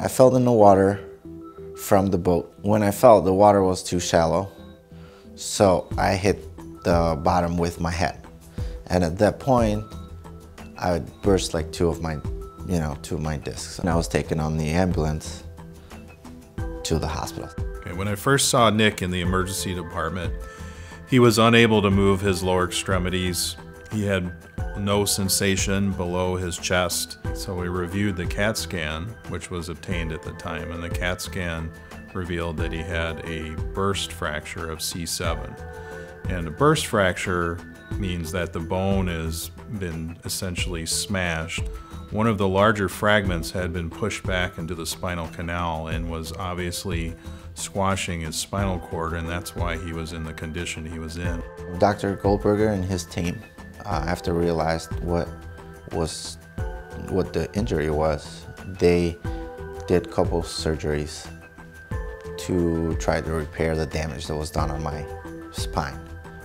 I fell in the water from the boat. When I fell, the water was too shallow, so I hit the bottom with my head. And at that point, I burst like two of my discs. And I was taken on the ambulance to the hospital. Okay, when I first saw Nick in the emergency department, he was unable to move his lower extremities. He had no sensation below his chest. So we reviewed the CAT scan, which was obtained at the time, and the CAT scan revealed that he had a burst fracture of C7. And a burst fracture means that the bone has been essentially smashed. One of the larger fragments had been pushed back into the spinal canal and was obviously squashing his spinal cord, and that's why he was in the condition he was in. Dr. Goldberger and his team, after realized what the injury was, they did a couple surgeries to try to repair the damage that was done on my spine.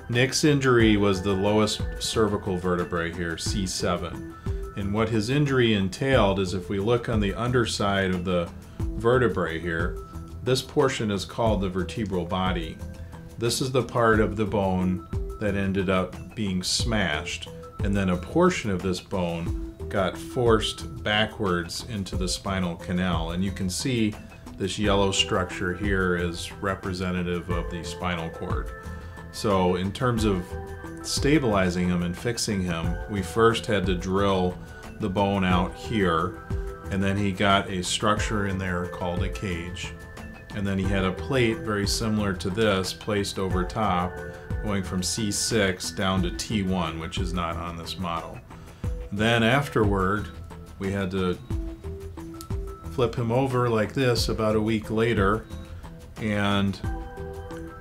Nick's injury was the lowest cervical vertebrae here, C7. And what his injury entailed is, if we look on the underside of the vertebrae here, this portion is called the vertebral body. This is the part of the bone that ended up being smashed, and then a portion of this bone got forced backwards into the spinal canal. And you can see this yellow structure here is representative of the spinal cord. So in terms of stabilizing him and fixing him, we first had to drill the bone out here, and then he got a structure in there called a cage. And then he had a plate very similar to this placed over top, going from C6 down to T1, which is not on this model. Then afterward, we had to flip him over like this about a week later, and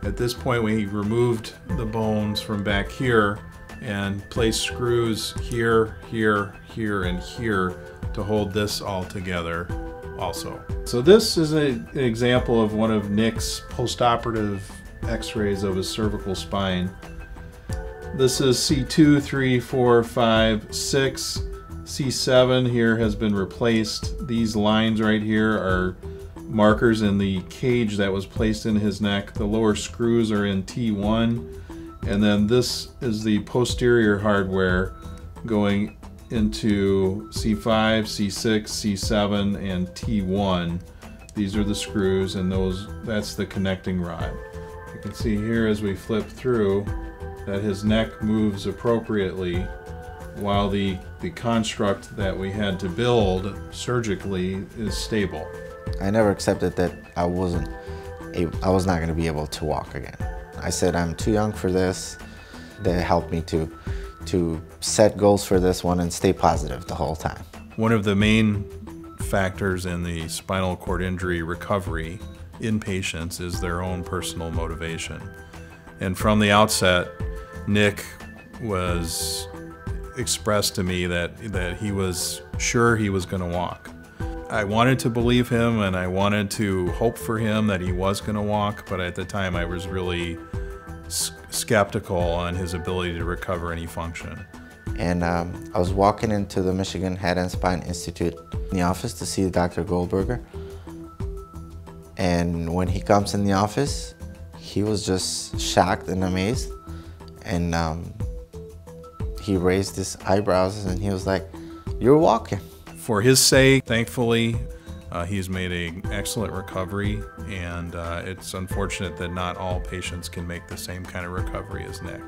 at this point we removed the bones from back here and placed screws here, here, here, and here to hold this all together also. So this is an example of one of Nick's post-operative x-rays of his cervical spine. This is C2, 3, 4, 5, 6. C7 here has been replaced. These lines right here are markers in the cage that was placed in his neck. The lower screws are in T1, and then this is the posterior hardware going into C5, C6, C7, and T1. These are the screws, and that's the connecting rod. You can see here as we flip through that his neck moves appropriately, while the construct that we had to build surgically is stable. I never accepted that I was not going to be able to walk again. I said I'm too young for this. That helped me to set goals for this one and stay positive the whole time. One of the main factors in the spinal cord injury recovery in patients is their own personal motivation. And from the outset, Nick was expressed to me that he was sure he was going to walk. I wanted to believe him, and I wanted to hope for him that he was going to walk, but at the time I was really skeptical on his ability to recover any function. And I was walking into the Michigan Head and Spine Institute in the office to see Dr. Goldberger. And when he comes in the office, he was just shocked and amazed. And he raised his eyebrows and he was like, "You're walking." For his sake, thankfully, he's made an excellent recovery, and it's unfortunate that not all patients can make the same kind of recovery as Nick.